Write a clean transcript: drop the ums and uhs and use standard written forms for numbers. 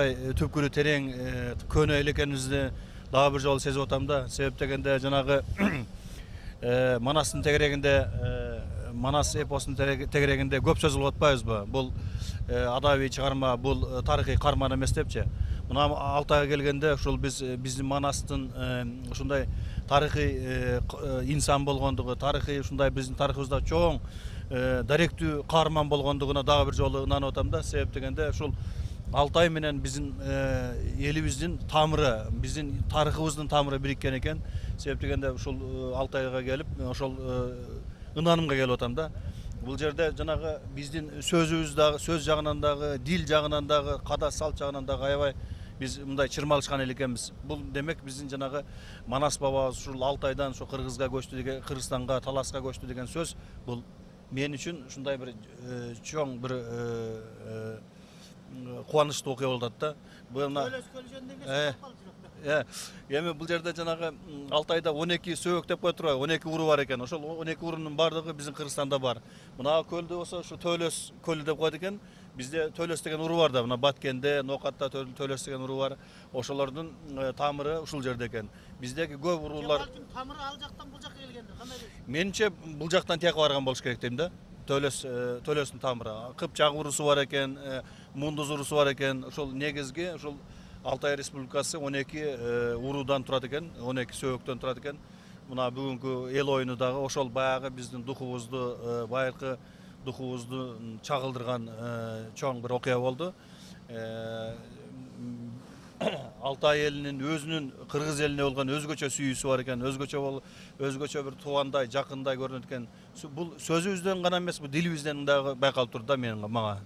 ушундай түпкүрү терең көнө эл экенибизди дагы бир жолу сезип атам да. Себеп дегенде жанагы Манастын тегерегинде, Манас эпосунун тегерегинде көп сөз кылып атпайбызбы? Бул адабий чыгарма, бул тарыхый карман эмес депчи. Мына Алтайга келгенде ушул биздин Манастын ушундай тарыхый инсан болгондугу, тарыхый ушундай биздин тарыхыбызда чоң даректүү каарман болгондугуна дагы бир жолу ынанып атам да. Себеп дегенде ушул Алтай менен биздин элибиздин тамыры, биздин тарыхыбыздын тамыры бириккен экен. Себеп дегенде ушул Алтайга келип, ошол ынанымга келип атам да. Бул жерде жанагы биздин сөзүбүз дагы, сөз жагынан дагы, дил жагынан дагы, када салт жагынан дагы аябай биз мындай чырмалышкан эл экенбиз. Бул демек биздин жанагы Манас бабабыз ушул Алтайдан ошо Кыргызга көчтү деген, Кыргызстанга, Таласка көчтү деген сөз бул мен үчүн ушундай бир чоң бир кубанычтуу окуя болуп атат да. Төөлөс көлүнүн Эми бул жерде жанагы Алтайда 12 сөбөк деп коет турбайбы? 12 уру бар экен. Ошол 12 урунун бардыгы биздин Кыргызстанда бар. Мына көлдө болсо ушу Төөлөс көлү деп коет экен. Бизде Төөлөс деген уру бар да. Мына Баткенде, Нокатта Төөлөс деген уру бар. Ошолордун тамыры ушул жерде экен. Биздеги көп уруулар тамыры ал жактан бул жакка келген. Кандай дейсиз? Менимче бул жактан тияка барган болуш керек дейм да. Төөлөстүн тамыры. Кыпчак урусу бар экен, Мундуз урусу бар экен. Ошол негизги ушул Алтай Республикасы 12 уруудан турат экен, 12 сөбөктөн турат экен. Мына бүгүнкү эл оюну дагы ошол баягы биздин духубузду, байыркы духубузду чагылдырган чоң бир окуя болду. Алтай элинин өзүнүн кыргыз элине болгон өзгөчө сүйүүсү бар экен, өзгөчө бир туугандай, жакындай көрүнөт экен. Бул сөзүбүздөн гана эмес, бул дилибизден дагы байкалып турду да мага.